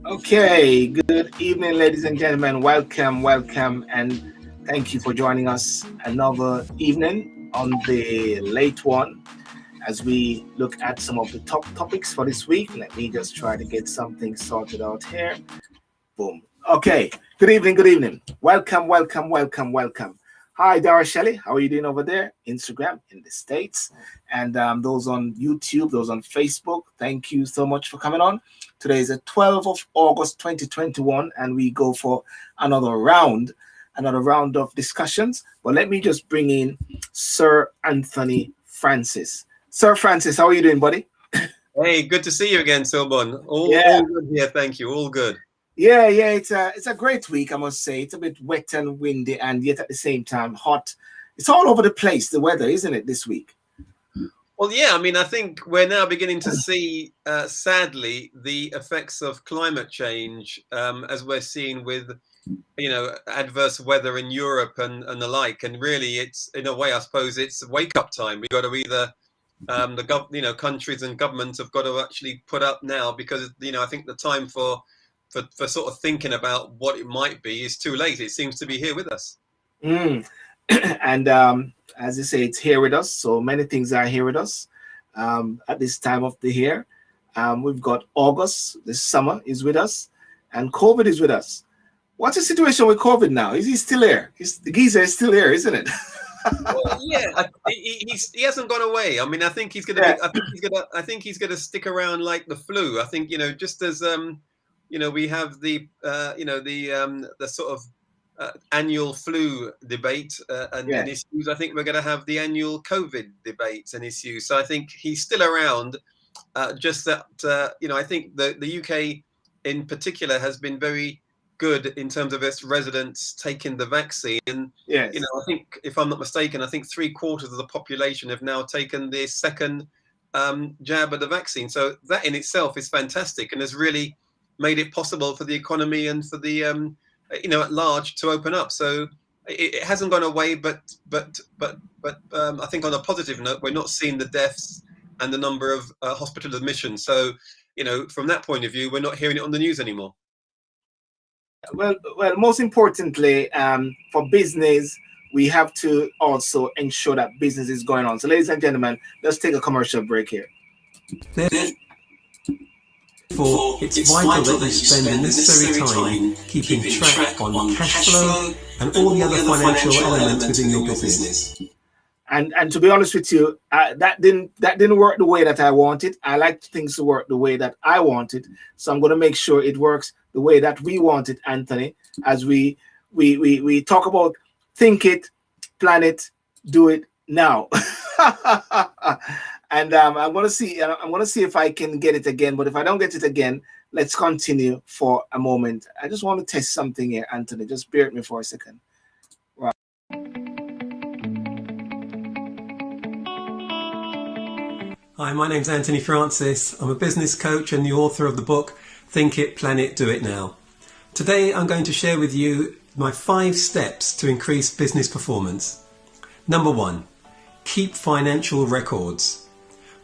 Okay, good evening, ladies and gentlemen. Welcome, and thank you for joining us another evening on the late one as we look at some of the top topics for this week. Let me just try to get something sorted out here. Boom. Okay, good evening, welcome. Hi, Dara Shelley. How are you doing over there? Instagram in the States. And those on YouTube, those on Facebook, thank you so much for coming on. Today is the 12th of August, 2021, and we go for another round of discussions. But let me just bring in Sir Anthony Francis. Sir Francis, how are you doing, buddy? Hey, good to see you again, SYLBOURNE. All good here, thank you. All good. Yeah, it's a great week, I must say. It's a bit wet and windy, and yet at the same time hot. It's all over the place, the weather, isn't it, this week? Well, yeah, I mean, I think we're now beginning to see, sadly, the effects of climate change, as we're seeing with, adverse weather in Europe and the like. And really, it's, in a way, I suppose it's wake-up time. We've got to either, countries and governments have got to actually put up now, because, I think the time for sort of thinking about what it might be is too late. It seems to be here with us. And as you say, it's here with us. So many things are here with us at this time of the year. We've got August, this summer is with us, and COVID is with us. What's the situation with COVID now? Is he still here? The Gcse is still here, isn't it? Well, yeah, he hasn't gone away. I mean, I think he's gonna. I think he's gonna stick around like the flu. I think just as we have the sort of annual flu debate and issues. I think we're going to have the annual COVID debates and issues. So I think he's still around. Just that I think the UK in particular has been very good in terms of its residents taking the vaccine. And I think, if I'm not mistaken, I think 3/4 of the population have now taken their second jab of the vaccine. So that in itself is fantastic and has really made it possible for the economy and for the at large to open up. So it hasn't gone away, but I think on a positive note, we're not seeing the deaths and the number of hospital admissions. So from that point of view, we're not hearing it on the news anymore. Well, most importantly, for business, we have to also ensure that business is going on. So, ladies and gentlemen, let's take a commercial break here. Therefore, it's vital that you spend the necessary time keeping track on cash flow and all the other financial elements within your business. And to be honest with you, that didn't work the way that I wanted. I like things to work the way that I wanted, so I'm going to make sure it works the way that we want it, Anthony. As we talk about think it, plan it, do it now. And I'm going to see if I can get it again. But if I don't get it again, let's continue for a moment. I just want to test something here, Anthony. Just bear with me for a second. Right. Hi, my name's Anthony Francis. I'm a business coach and the author of the book, Think It, Plan It, Do It Now. Today, I'm going to share with you my 5 steps to increase business performance. Number 1, keep financial records.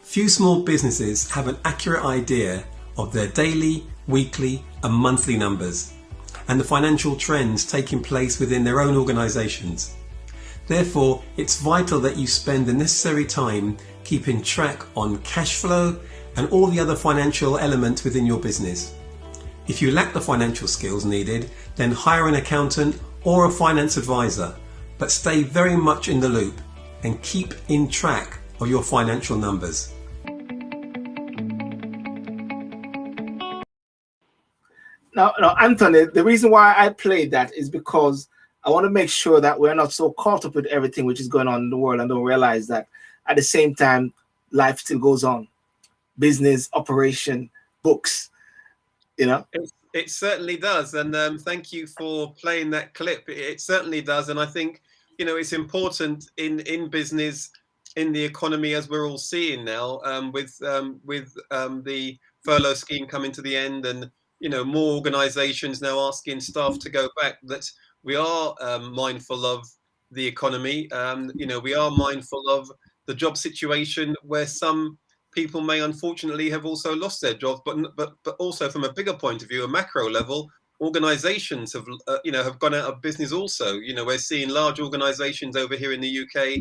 Few small businesses have an accurate idea of their daily, weekly and monthly numbers and the financial trends taking place within their own organisations. Therefore, it's vital that you spend the necessary time keeping track on cash flow and all the other financial elements within your business. If you lack the financial skills needed, then hire an accountant or a finance advisor, but stay very much in the loop and keep in track of your financial numbers. Now, Anthony, the reason why I played that is because I want to make sure that we're not so caught up with everything which is going on in the world and don't realize that at the same time, life still goes on. Business, operation, books, It certainly does. And thank you for playing that clip. It certainly does. And I think, it's important in business, in the economy, as we're all seeing now, with the furlough scheme coming to the end and, more organizations now asking staff to go back, that we are mindful of the economy. We are mindful of the job situation where some people may unfortunately have also lost their jobs, but also from a bigger point of view, a macro level, organizations have have gone out of business also. We're seeing large organizations over here in the UK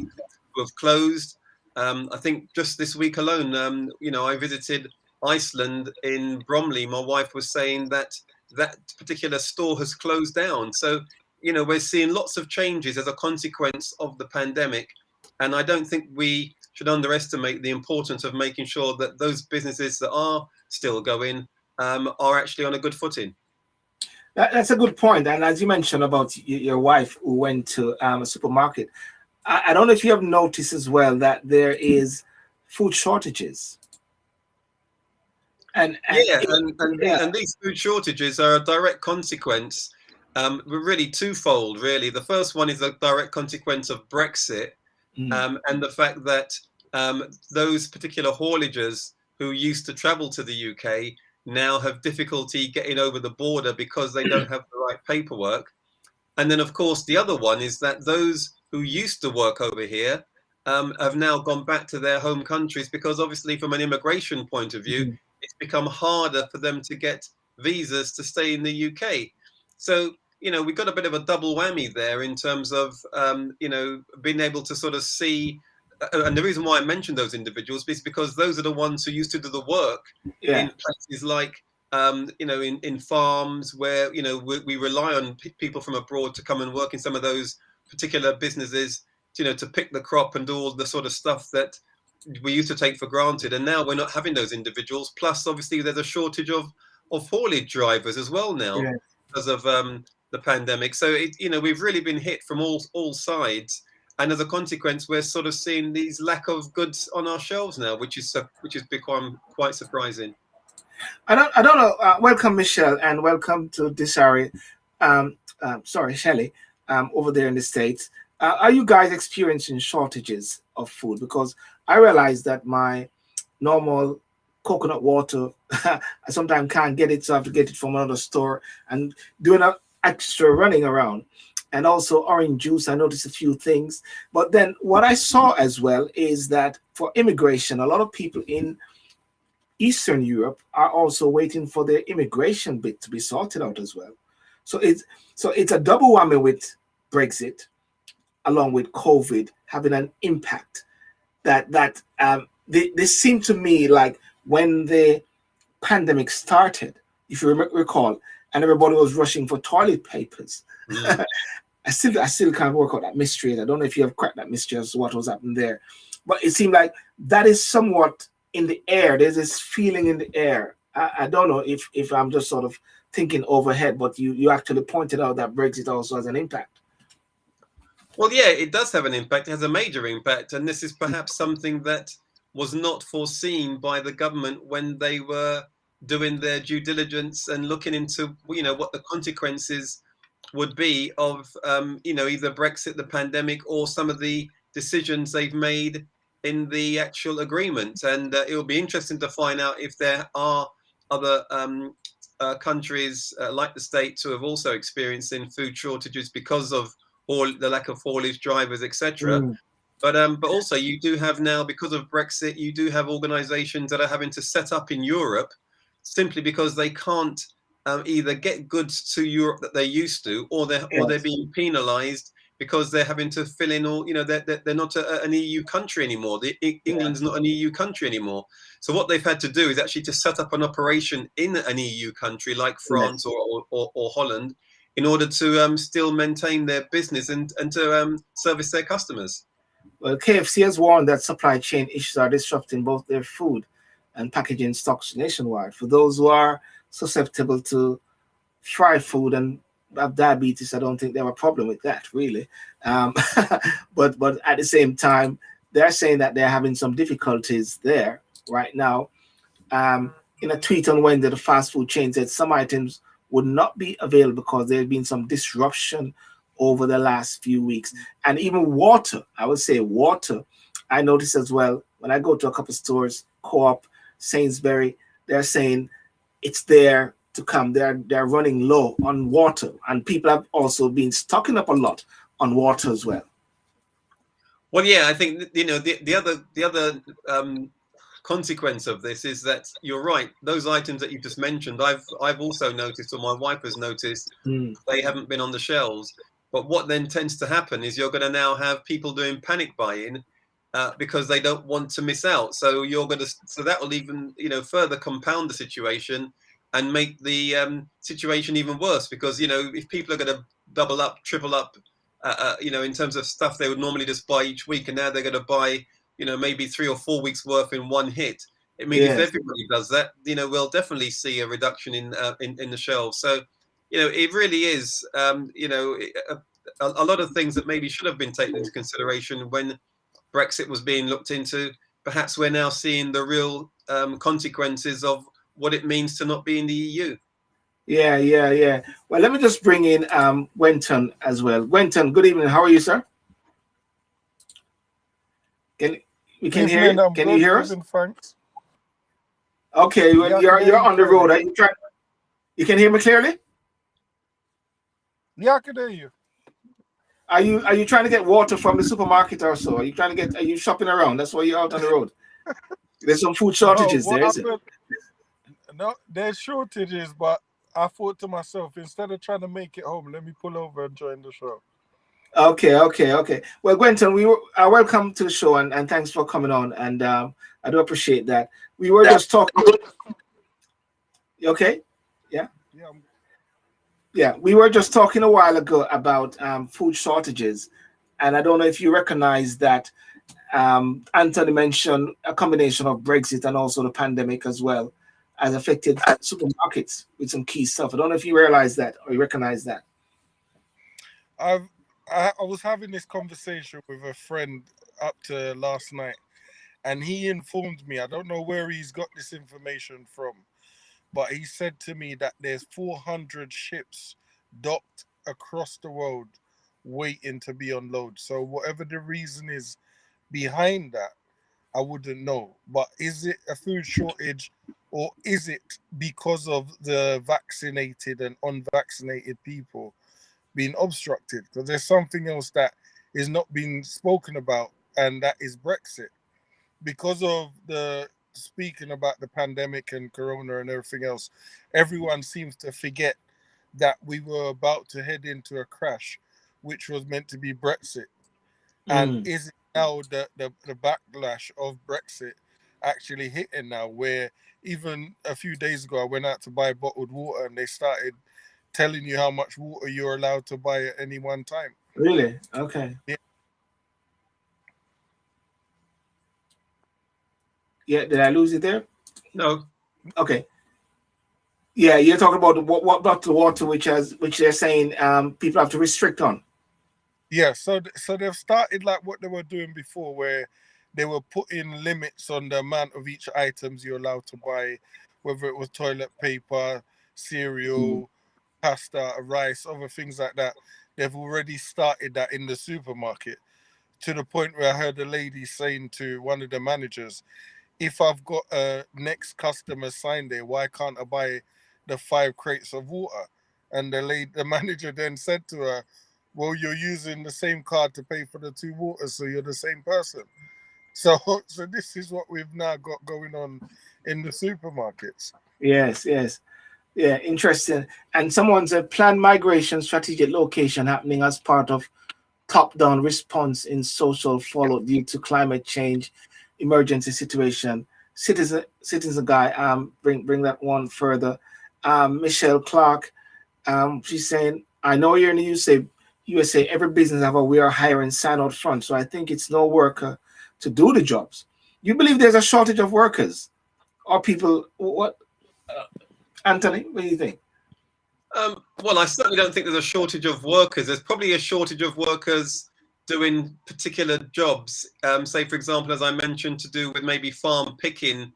who have closed. I think just this week alone, I visited Iceland in Bromley. My wife was saying that particular store has closed down. So, we're seeing lots of changes as a consequence of the pandemic. And I don't think we should underestimate the importance of making sure that those businesses that are still going are actually on a good footing. That's a good point. And as you mentioned about your wife who went to a supermarket, I don't know if you have noticed as well that there is food shortages. And these food shortages are a direct consequence, really twofold, really. The first one is a direct consequence of Brexit, and the fact that those particular haulagers who used to travel to the UK now have difficulty getting over the border because they don't have the right paperwork. And then, of course, the other one is that those who used to work over here have now gone back to their home countries because, obviously, from an immigration point of view, it's become harder for them to get visas to stay in the UK. So, we've got a bit of a double whammy there in terms of, being able to sort of see. And the reason why I mentioned those individuals is because those are the ones who used to do the work in places like, in farms where, we rely on people from abroad to come and work in some of those particular businesses, to pick the crop and do all the sort of stuff that we used to take for granted. And now we're not having those individuals. Plus, obviously, there's a shortage of haulage drivers as well now because of the pandemic. So, we've really been hit from all sides. And as a consequence, we're sort of seeing these lack of goods on our shelves now, which has become quite surprising. I don't know. Welcome, Michelle, and welcome to Shelley, over there in the States. Are you guys experiencing shortages of food? Because I realize that my normal coconut water, I sometimes can't get it, so I have to get it from another store and doing an extra running around. And also orange juice, I noticed a few things. But then what I saw as well is that for immigration, a lot of people in Eastern Europe are also waiting for their immigration bit to be sorted out as well. So it's a double whammy with Brexit, along with COVID having an impact. This seemed to me like when the pandemic started, if you recall, and everybody was rushing for toilet papers. I still can't work out that mystery. I don't know if you have cracked that mystery as to what was happening there. But it seemed like that is somewhat in the air. There's this feeling in the air. I don't know if I'm just sort of thinking overhead, but you actually pointed out that Brexit also has an impact. Well, yeah, it does have an impact. It has a major impact. And this is perhaps something that was not foreseen by the government when they were doing their due diligence and looking into, what the consequences would be of, either Brexit, the pandemic, or some of the decisions they've made in the actual agreement. And it will be interesting to find out if there are other countries like the States who have also experiencing food shortages because of the lack of haulage drivers, etc. But also you do have now, because of Brexit, you do have organizations that are having to set up in Europe simply because they can't either get goods to Europe that they're used to, or they're being penalized because they're having to fill in all, they're not an EU country anymore. England's not an EU country anymore. So what they've had to do is actually to set up an operation in an EU country like France or Holland in order to still maintain their business and to service their customers. Well, KFC has warned that supply chain issues are disrupting both their food and packaging stocks nationwide. For those who are susceptible to fried food and have diabetes, I don't think they have a problem with that, really. But at the same time, they're saying that they're having some difficulties there right now. In a tweet on Wednesday, the fast food chain said some items would not be available because there's been some disruption over the last few weeks. And even water, I would say water, I noticed as well, when I go to a couple of stores, Co-op, Sainsbury, they're saying it's there to come. They're running low on water, and people have also been stocking up a lot on water as well. Well, yeah, I think the other consequence of this is that you're right. Those items that you just mentioned, I've also noticed, or my wife has noticed, they haven't been on the shelves. But what then tends to happen is you're going to now have people doing panic buying because they don't want to miss out. So so that will even further compound the situation and make the situation even worse, because if people are going to double up, triple up, in terms of stuff they would normally just buy each week, and now they're going to buy maybe 3 or 4 weeks worth in one hit. I mean, if everybody does that, we'll definitely see a reduction in the shelves. So, it really is, a lot of things that maybe should have been taken into consideration when Brexit was being looked into. Perhaps we're now seeing the real consequences of what it means to not be in the EU. Yeah. Well, let me just bring in Gwenton as well. Gwenton, good evening. How are you, sir? Can you hear us? Thanks. Okay, well, you're on the road. Are you trying? You can hear me clearly? Yeah, I can hear you. Are you trying to get water from the supermarket or so? Are you shopping around? That's why you're out on the road. There's some food shortages there, isn't it? No, there's shortages, but I thought to myself, instead of trying to make it home, let me pull over and join the show. Okay. Well, Gwenton, welcome to the show, and thanks for coming on, and I do appreciate that. We were just talking. You okay? Yeah. Yeah. We were just talking a while ago about food shortages, and I don't know if you recognize that Anthony mentioned a combination of Brexit and also the pandemic as well has affected supermarkets with some key stuff. I don't know if you realize that or you recognize that. I was having this conversation with a friend up to last night, and he informed me, I don't know where he's got this information from, but he said to me that there's 400 ships docked across the world waiting to be unloaded. So whatever the reason is behind that, I wouldn't know. But is it a food shortage, or is it because of the vaccinated and unvaccinated people being obstructed? Because there's something else that is not being spoken about, and that is Brexit. Because of the speaking about the pandemic and corona and everything else, everyone seems to forget that we were about to head into a crash, which was meant to be Brexit. And is it now the backlash of Brexit actually hitting now, where even a few days ago I went out to buy bottled water and they started telling you how much water you're allowed to buy at any one time. Really? Okay. Yeah, did I lose it there? No. Okay. Yeah, you're talking about what about the water, which they're saying people have to restrict on. Yeah, so they've started like what they were doing before, where they were putting limits on the amount of each items you're allowed to buy, whether it was toilet paper, cereal, pasta, rice, other things like that. They've already started that in the supermarket, to the point where I heard a lady saying to one of the managers, if I've got a next customer sign there, why can't I buy the 5 crates of water? And the manager then said to her, well, you're using the same card to pay for the 2 waters, so you're the same person. So this is what we've now got going on in the supermarkets. Yes. Yeah, interesting. And someone said planned migration strategic location happening as part of top-down response in social fallout due to climate change emergency situation. Citizen guy, bring that one further. Michelle Clark, she's saying, I know you're in the USA, every business have a we are hiring sign out front, so I think it's no worker to do the jobs. You believe there's a shortage of workers or people? What, Anthony? What do you think? Well, I certainly don't think there's a shortage of workers. There's probably a shortage of workers doing particular jobs. Say, for example, as I mentioned, to do with maybe farm picking,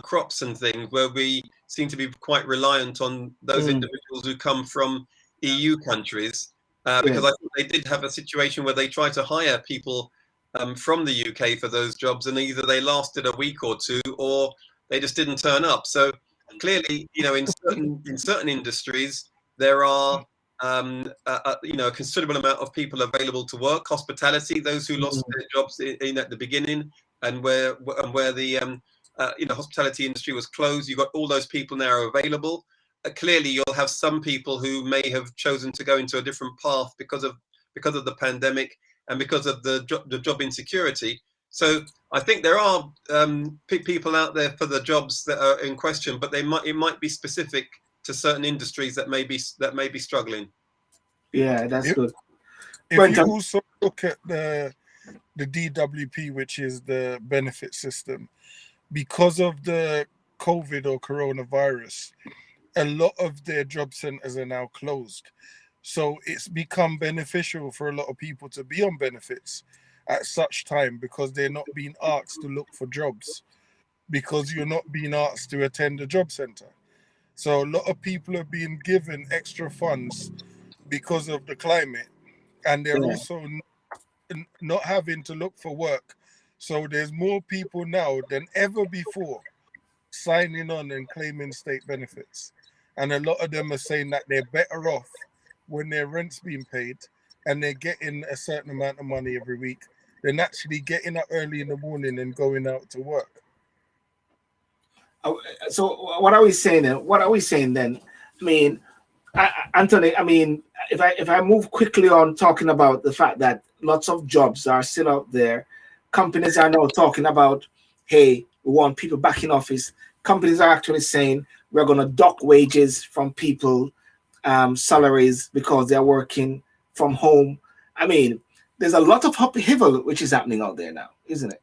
crops and things, where we seem to be quite reliant on those individuals who come from EU countries. Because I think they did have a situation where they tried to hire people from the UK for those jobs, and either they lasted a week or two, or they just didn't turn up. So clearly, in certain industries, there are a considerable amount of people available to work. Hospitality, those who lost their jobs at the beginning, and where the hospitality industry was closed. You've got all those people now are available. Clearly, you'll have some people who may have chosen to go into a different path because of the pandemic and because of the job insecurity. So I think there are people out there for the jobs that are in question, but it might be specific to certain industries that may be struggling. Yeah, that's good. If you also look at the DWP, which is the benefit system, because of the COVID or coronavirus, a lot of their job centers are now closed. So it's become beneficial for a lot of people to be on benefits at such time, because they're not being asked to look for jobs, because you're not being asked to attend a job center. So a lot of people are being given extra funds because of the climate, and they're also not having to look for work. So there's more people now than ever before signing on and claiming state benefits. And a lot of them are saying that they're better off when their rent's being paid and they're getting a certain amount of money every week than actually getting up early in the morning and going out to work. So what are we saying then? I mean, Anthony, I mean, if I move quickly on talking about the fact that lots of jobs are still out there, companies are now talking about, hey, we want people back in office. Companies are actually saying we're going to dock wages from people, salaries, because they're working from home. I mean, there's a lot of upheaval which is happening out there now, isn't it?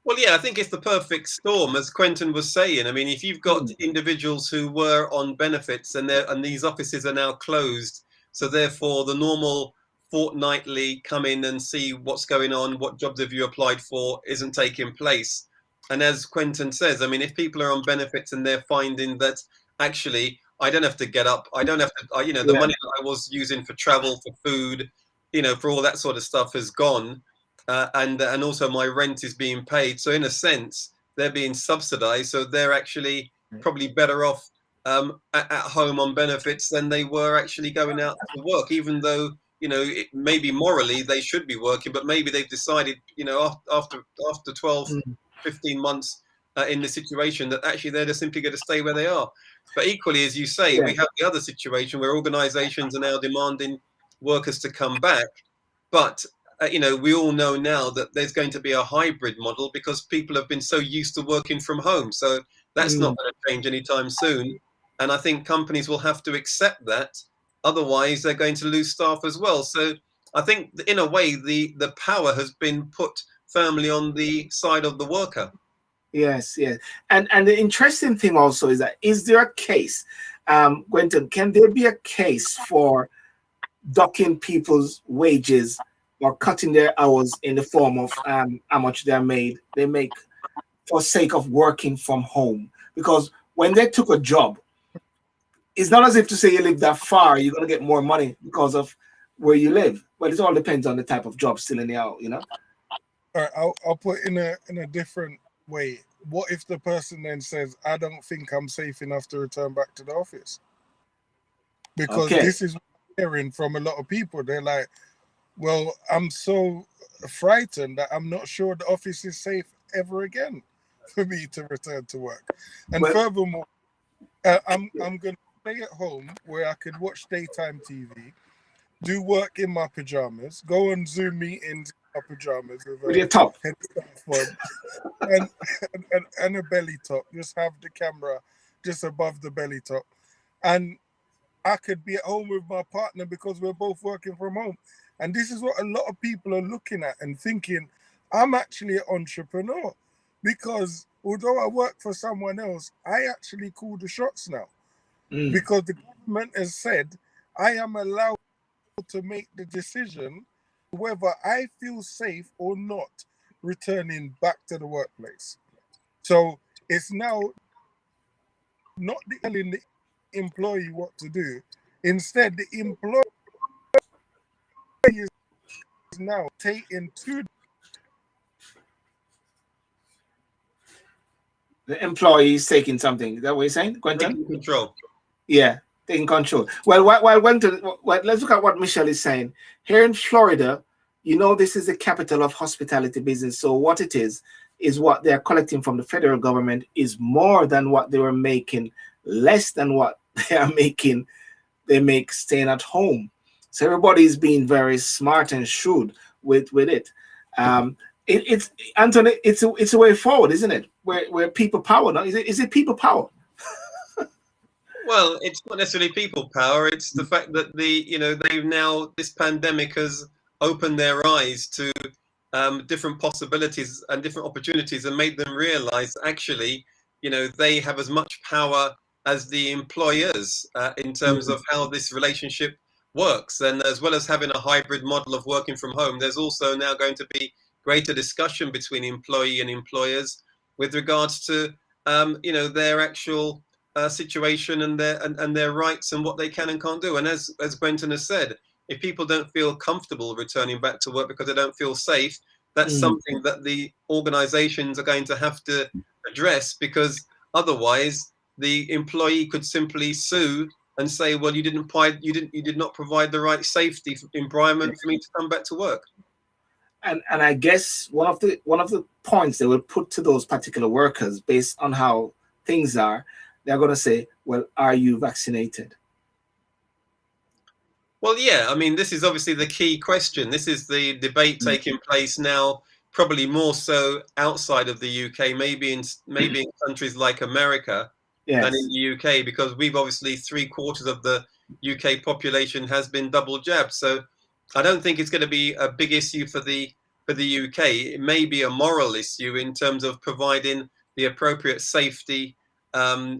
Well, yeah, I think it's the perfect storm, as Gwenton was saying. I mean, if you've got individuals who were on benefits and these offices are now closed, so therefore the normal fortnightly come in and see what's going on, what jobs have you applied for, isn't taking place. And as Gwenton says, I mean, if people are on benefits and they're finding that actually I don't have to get up, I don't have to, the money that I was using for travel, for food, for all that sort of stuff has gone. And also my rent is being paid. So in a sense, they're being subsidized. So they're actually probably better off at home on benefits than they were actually going out to work, even though, maybe morally they should be working, but maybe they've decided, after 12, 15 months in the situation that actually they're just simply going to stay where they are. But equally, as you say, we have the other situation where organizations are now demanding workers to come back. But we all know now that there's going to be a hybrid model because people have been so used to working from home. So that's not going to change anytime soon. And I think companies will have to accept that. Otherwise, they're going to lose staff as well. So I think in a way, the power has been put firmly on the side of the worker. Yes. And the interesting thing also is that, is there a case, Gwenton, can there be a case for docking people's wages or cutting their hours in the form of how much they make for sake of working from home? Because when they took a job, it's not as if to say you live that far, you're going to get more money because of where you live. But it all depends on the type of job still in the out, All right, I'll put in a different way. What if the person then says, I don't think I'm safe enough to return back to the office? Because this is what I'm hearing from a lot of people. They're like, well, I'm so frightened that I'm not sure the office is safe ever again for me to return to work. And furthermore, I'm going to stay at home where I could watch daytime TV, do work in my pajamas, go on Zoom meetings in my pajamas with your top and a belly top. Just have the camera just above the belly top. And I could be at home with my partner because we're both working from home. And this is what a lot of people are looking at and thinking, I'm actually an entrepreneur, because although I work for someone else, I actually call the shots now. Because the government has said I am allowed to make the decision whether I feel safe or not returning back to the workplace. So it's now not telling the employee what to do. Instead, the employee is now taking to the employee is taking something. Is that what you're saying, Gwenton? Taking control. Yeah, taking control. Well, let's look at what Michelle is saying. Here in Florida, this is the capital of hospitality business. So what it is, is what they're collecting from the federal government is more than what they were making, less than what they make staying at home. So everybody's being very smart and shrewd with it. It's Anthony, it's a way forward, isn't it? Where people power now. Is it people power? Well, it's not necessarily people power. It's the fact that this pandemic has opened their eyes to different possibilities and different opportunities, and made them realize actually, they have as much power as the employers in terms of how this relationship works. And as well as having a hybrid model of working from home, there's also now going to be greater discussion between employee and employers with regards to their actual situation and their rights and what they can and can't do. And as Gwenton has said, if people don't feel comfortable returning back to work because they don't feel safe, that's something that the organizations are going to have to address, because otherwise the employee could simply sue and say, well, you did not provide the right safety environment for me to come back to work. And I guess one of the points they will put to those particular workers, based on how things are, they're going to say, well, are you vaccinated? Well, yeah, I mean, this is obviously the key question. This is the debate taking place now, probably more so outside of the UK, maybe in countries like America than in the UK, because we've obviously 3/4 of the UK population has been double jabbed. So I don't think it's going to be a big issue for the UK. It may be a moral issue in terms of providing the appropriate safety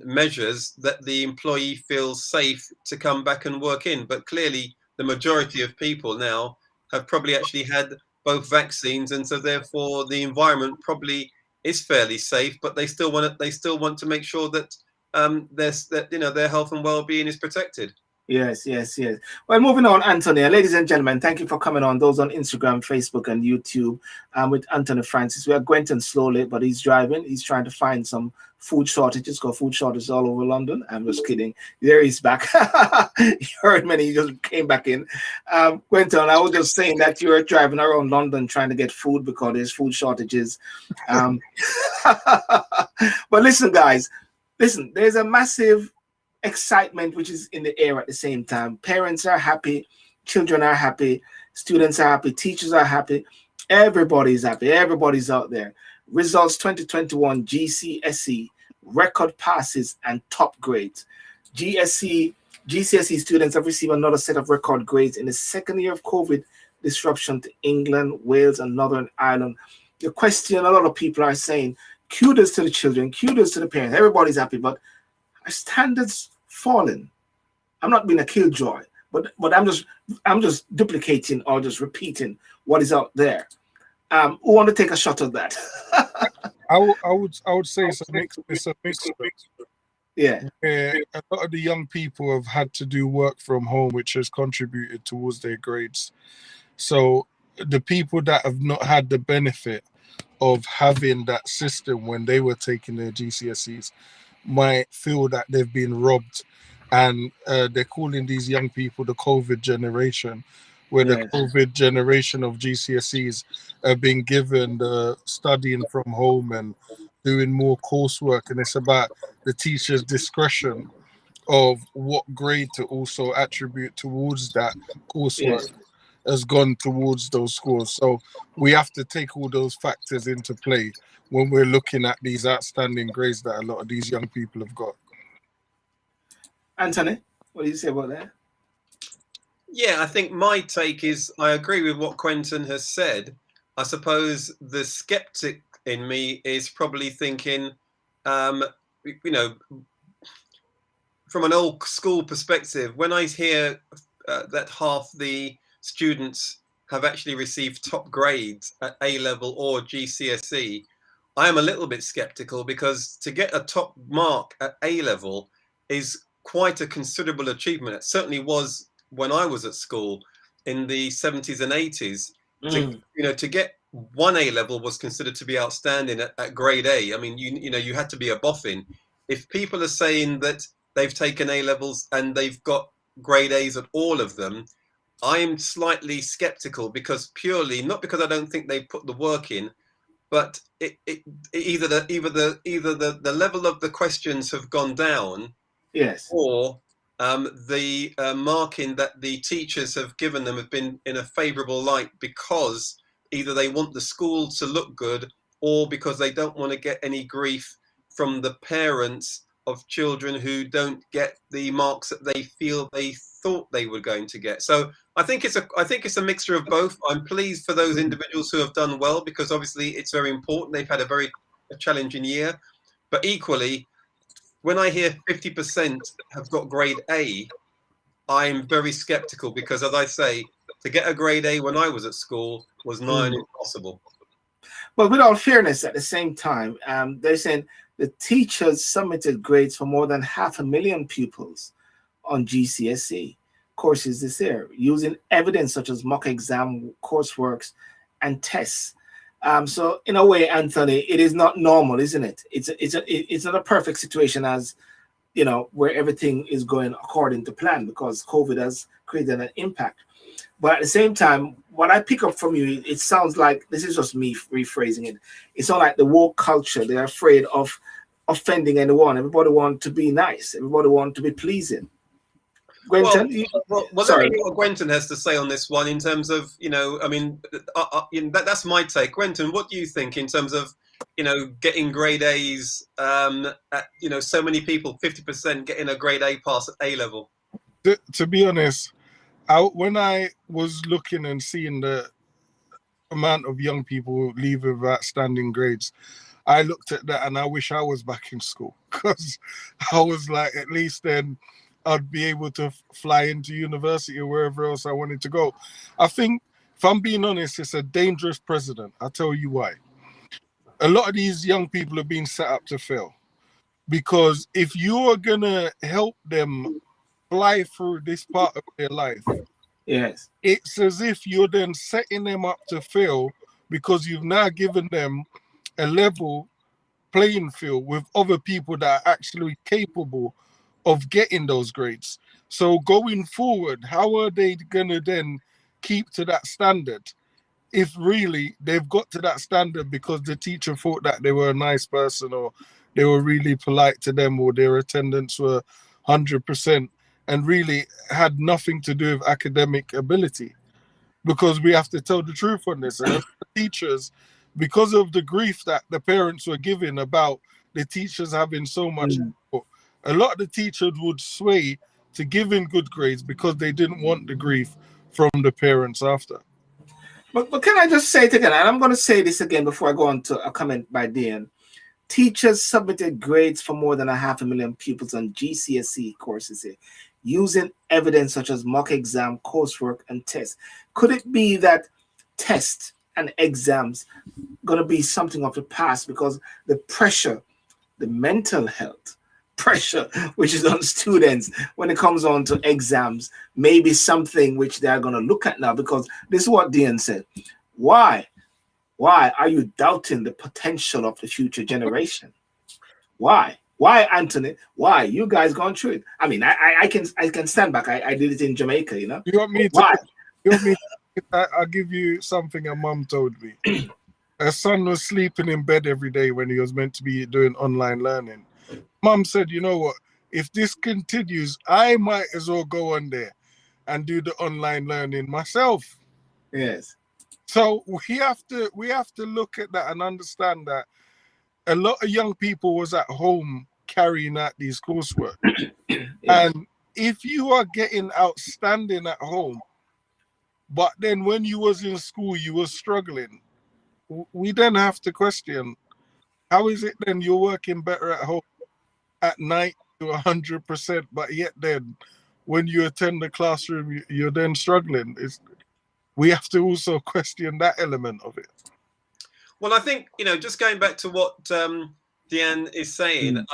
measures that the employee feels safe to come back and work in. But clearly the majority of people now have probably actually had both vaccines, and so therefore the environment probably is fairly safe, but they still want to make sure that their health and well-being is protected. Yes. Well, moving on, Anthony. Ladies and gentlemen, thank you for coming on. Those on Instagram, Facebook, and YouTube. With Anthony Francis. We are Gwenton Sloley, but he's driving. He's trying to find some food shortages. Got food shortages all over London. I'm just kidding. There he's back. You heard many. He just came back in. Gwenton, I was just saying that you were driving around London trying to get food because there's food shortages. But listen, guys. Listen, there's a massive excitement which is in the air at the same time. Parents are happy, children are happy, students are happy, teachers are happy, everybody's happy, everybody's out there. Results 2021 GCSE, record passes and top grades. GCSE students have received another set of record grades in the second year of COVID disruption to England, Wales, and Northern Ireland. The question a lot of people are saying, kudos to the children, kudos to the parents, everybody's happy, but our standards fallen. I'm not being a killjoy, but I'm just duplicating or just repeating what is out there. Who want to take a shot of that? I would say it's a mix. Yeah. A lot of the young people have had to do work from home, which has contributed towards their grades. So the people that have not had the benefit of having that system when they were taking their GCSEs might feel that they've been robbed, and they're calling these young people the COVID generation, where the COVID generation of GCSEs are being given the studying from home and doing more coursework, and it's about the teacher's discretion of what grade to also attribute towards that coursework has gone towards those scores. So we have to take all those factors into play when we're looking at these outstanding grades that a lot of these young people have got. Anthony, what do you say about that? Yeah, I think my take is I agree with what Gwenton has said. I suppose the skeptic in me is probably thinking, from an old school perspective, when I hear that half the students have actually received top grades at A-level or GCSE, I am a little bit skeptical, because to get a top mark at A-level is quite a considerable achievement. It certainly was when I was at school in the 70s and 80s. To get one A-level was considered to be outstanding at grade A. I mean, you had to be a boffin. If people are saying that they've taken A-levels and they've got grade A's at all of them, I'm slightly skeptical, because not because I don't think they put the work in, but either the level of the questions have gone down, Yes, or the marking that the teachers have given them have been in a favourable light, because either they want the school to look good, or because they don't want to get any grief from the parents of children who don't get the marks that they feel they thought they were going to get. So I think it's a mixture of both. I'm pleased for those individuals who have done well, because obviously it's very important. They've had a challenging year, but equally, when I hear 50% have got grade A, I'm very skeptical, because, as I say, to get a grade A when I was at school was nigh on impossible. but with all fairness, at the same time, they're saying the teachers submitted grades for more than 500,000 pupils on GCSE courses this year, using evidence such as mock exam, courseworks, and tests. So in a way, Anthony, it is not normal, isn't it? It's not a perfect situation, as you know, where everything is going according to plan, because COVID has created an impact. But at the same time, what I pick up from you, it sounds like, this is just me rephrasing it, it's not like the woke culture. They're afraid of offending anyone. Everybody wants to be nice. Everybody wants to be pleasing. Gwenton, well, let me hear what Gwenton has to say on this one, in terms of, I mean, that's my take. Gwenton, what do you think in terms of, getting grade A's, at, so many people, 50% getting a grade A pass at A level? To be honest, when I was looking and seeing the amount of young people leaving with outstanding grades, I looked at that and I wish I was back in school, because I was like, at least then I'd be able to fly into university or wherever else I wanted to go. I think, if I'm being honest, it's a dangerous precedent. I'll tell you why. A lot of these young people are being set up to fail, because if you are going to help them fly through this part of their life, yes, it's as if you're then setting them up to fail, because you've now given them a level playing field with other people that are actually capable of getting those grades. So going forward, how are they going to then keep to that standard, if really they've got to that standard because the teacher thought that they were a nice person, or they were really polite to them, or their attendance were 100%, and really had nothing to do with academic ability? Because we have to tell the truth on this. And as teachers, because of the grief that the parents were giving about the teachers having so much, a lot of the teachers would sway to giving good grades because they didn't want the grief from the parents after. But can I just say it again? And I'm going to say this again before I go on to a comment by Dan. Teachers submitted grades for more than 500,000 pupils on GCSE courses here, using evidence such as mock exam, coursework, and tests. Could it be that tests and exams going to be something of the past, because the pressure, the mental health pressure, which is on students when it comes on to exams, may be something which they're going to look at now? Because this is what Dean said. Why are you doubting the potential of the future generation? Why, Anthony? Why? You guys gone through it. I mean, I can stand back. I did it in Jamaica, You want me to? Why? You want me? I'll give you something a mum told me. Her son was sleeping in bed every day when he was meant to be doing online learning. Mum said, you know what? If this continues, I might as well go on there and do the online learning myself. Yes. So we have to look at that and understand that a lot of young people was at home carrying out these coursework. Yes. And if you are getting outstanding at home, but then when you was in school, you were struggling, we then have to question, how is it then you're working better at home at night to 100%, but yet then when you attend the classroom, you're then struggling? We have to also question that element of it. Well, I think, just going back to what Deanne is saying,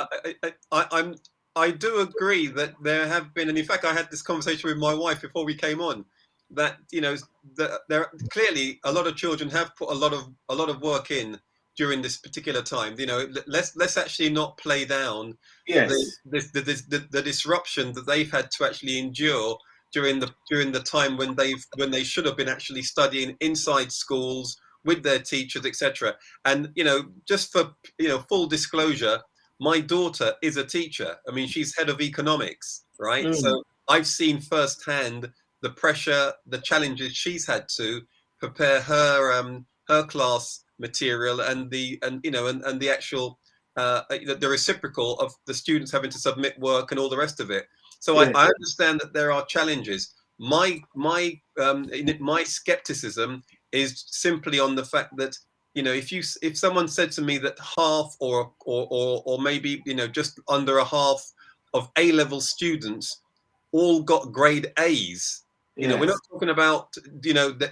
I do agree that there have been, and in fact, I had this conversation with my wife before we came on, that that there clearly a lot of children have put a lot of work in during this particular time. Let's actually not play down the disruption that they've had to actually endure during the time when they should have been actually studying inside schools with their teachers, etc. And just for full disclosure, my daughter is a teacher. I mean, she's head of economics, right? So I've seen firsthand the pressure, the challenges she's had to prepare her class material and the actual the reciprocal of the students having to submit work and all the rest of it. So I understand that there are challenges. My skepticism is simply on the fact that if someone said to me that half or maybe just under a half of A-level students all got grade A's. We're not talking about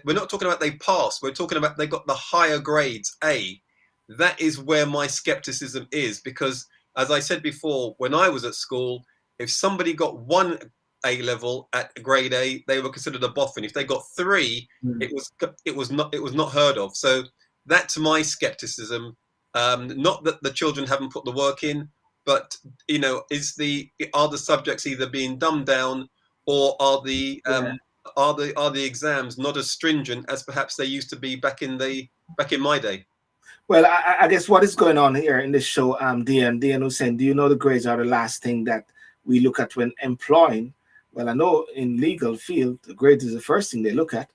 we're not talking about they passed. We're talking about they got the higher grades A. That is where my skepticism is, because as I said before, when I was at school, if somebody got one A-level at grade A, they were considered a boffin. If they got three, it was not heard of. So that's my skepticism. Not that the children haven't put the work in, but are the subjects either being dumbed down, or are the exams not as stringent as perhaps they used to be back in my day? Well, I guess what is going on here in this show, DN was saying, do you know the grades are the last thing that we look at when employing? Well, I know in legal field, the grades is the first thing they look at.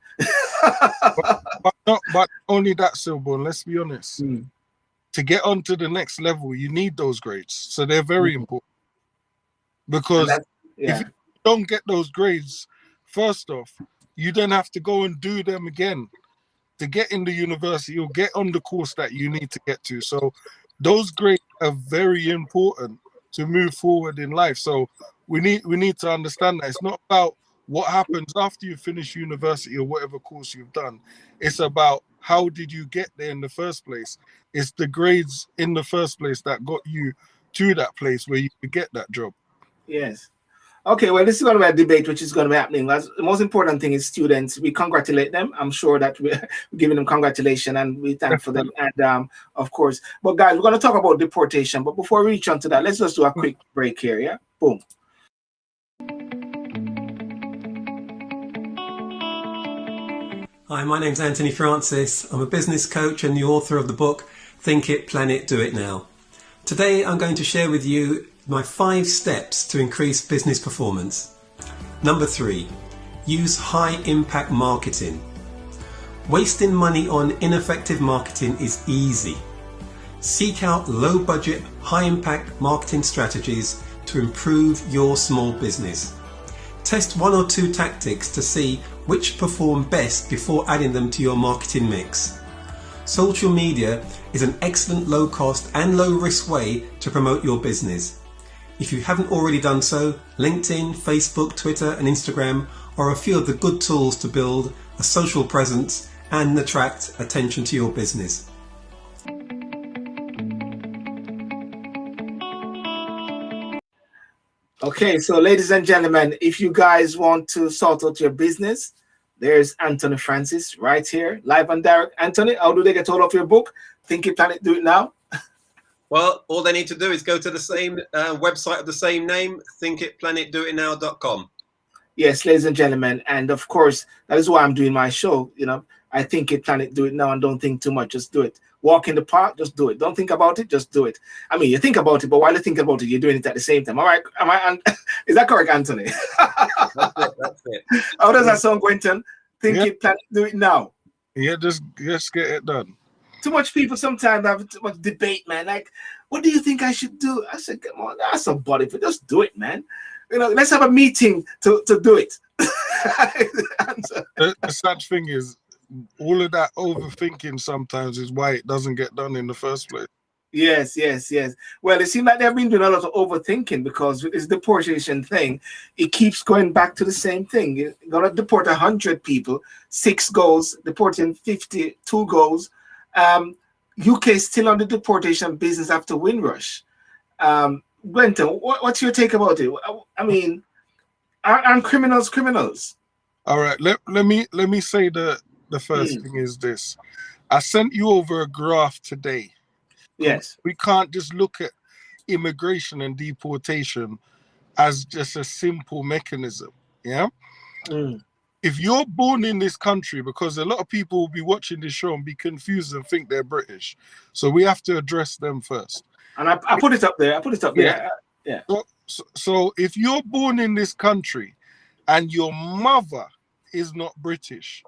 but only that, Silbourne, let's be honest. To get on to the next level, you need those grades. So they're very important. Because if you don't get those grades, first off, you then have to go and do them again. To get in the university, you'll get on the course that you need to get to. So those grades are very important to move forward in life. So we need to understand that it's not about what happens after you finish university or whatever course you've done. It's about how did you get there in the first place. It's the grades in the first place that got you to that place where you could get that job. Yes. Okay, well, this is going to be a debate which is going to be happening. The most important thing is students. We congratulate them. I'm sure that we're giving them congratulations and we thank for them. And of course, but guys, we're going to talk about deportation. But before we reach on to that, let's just do a quick break here. Yeah, boom. Hi, my name's Anthony Francis. I'm a business coach and the author of the book, Think It, Plan It, Do It Now. Today, I'm going to share with you my 5 steps to increase business performance. Number 3, use high impact marketing. Wasting money on ineffective marketing is easy. Seek out low budget, high impact marketing strategies to improve your small business. Test 1 or 2 tactics to see which perform best before adding them to your marketing mix. Social media is an excellent low cost and low risk way to promote your business. If you haven't already done so, LinkedIn, Facebook, Twitter and Instagram are a few of the good tools to build a social presence and attract attention to your business. Okay, so ladies and gentlemen, if you guys want to sort out your business, there's Anthony Francis right here, live and direct. Anthony, how do they get hold of your book? Think It, Plan It, Do It Now? Well, all they need to do is go to the same website of the same name, thinkitplanitdoitnow.com. Yes, ladies and gentlemen, and of course, that is why I'm doing my show. I think it, plan it, do it now, and don't think too much. Just do it. Walk in the park, just do it. Don't think about it, just do it. I mean, you think about it, but while you think about it, you're doing it at the same time. All right? Is that correct, Anthony? That's it. How does that sound, Gwenton? Think it, plan it, do it now. Yeah, just get it done. Too much people sometimes have too much debate, man. Like, what do you think I should do? I said, come on, that's somebody, but just do it, man. Let's have a meeting to do it. The sad thing is, all of that overthinking sometimes is why it doesn't get done in the first place. Yes. Well, it seems like they've been doing a lot of overthinking, because with this deportation thing, it keeps going back to the same thing. You're going to deport 100 people, 6 goes, deporting 50, 2 goes. UK is still on the deportation business after Windrush. Gwenton, what's your take about it? I mean, aren't criminals? All right, let me say the first thing is this. I sent you over a graph today. Yes. We can't just look at immigration and deportation as just a simple mechanism. Yeah. if you're born in this country, because a lot of people will be watching this show and be confused and think they're British, so we have to address them first. And I put it up there. I put it up there. Yeah. So if you're born in this country and your mother is not British,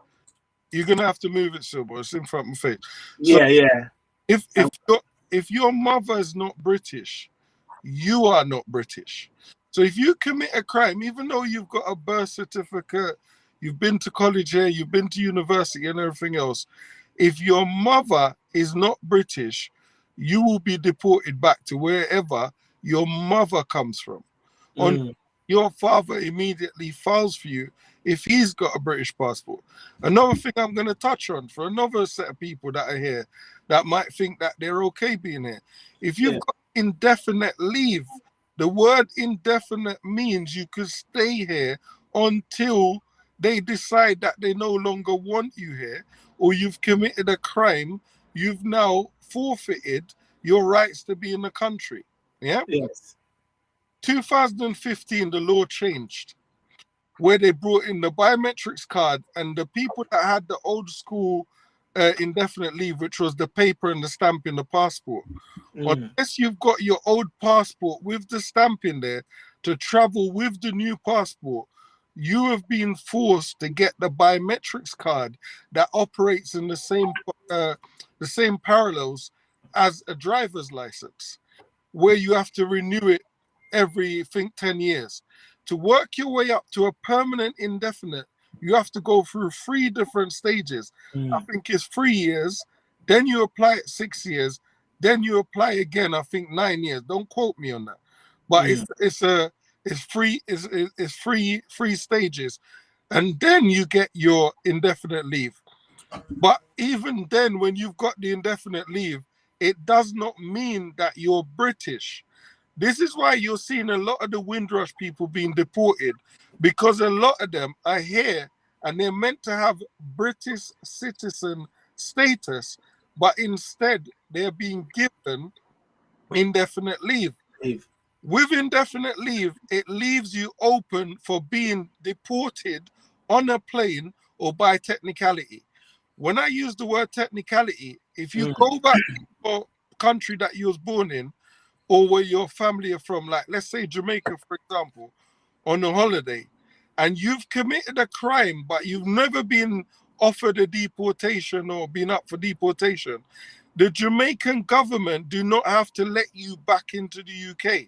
you're gonna have to move it, Silver. It's in front of my face. So Yeah. If your mother is not British, you are not British. So if you commit a crime, even though you've got a birth certificate, you've been to college here, you've been to university and everything else, if your mother is not British, you will be deported back to wherever your mother comes from. Your father immediately files for you if he's got a British passport. Another thing I'm going to touch on for another set of people that are here that might think that they're okay being here. If you've got indefinite leave, the word indefinite means you could stay here until they decide that they no longer want you here, or you've committed a crime, you've now forfeited your rights to be in the country. Yeah? Yes. 2015, the law changed, where they brought in the biometrics card, and the people that had the old school indefinite leave, which was the paper and the stamp in the passport, unless you've got your old passport with the stamp in there to travel with the new passport, you have been forced to get the biometrics card that operates in the same parallels as a driver's license, where you have to renew it every, I think, 10 years. To work your way up to a permanent indefinite, you have to go through 3 different stages. I think it's 3 years, then you apply it 6 years, then you apply again, I think 9 years. Don't quote me on that. But it's three stages. And then you get your indefinite leave. But even then, when you've got the indefinite leave, it does not mean that you're British. This is why you're seeing a lot of the Windrush people being deported, because a lot of them are here and they're meant to have British citizen status, but instead they're being given indefinite leave. With indefinite leave, it leaves you open for being deported on a plane or by technicality. When I use the word technicality, if you go back to your country that you was born in, or where your family are from, like let's say Jamaica, for example, on a holiday, and you've committed a crime, but you've never been offered a deportation or been up for deportation, the Jamaican government do not have to let you back into the UK.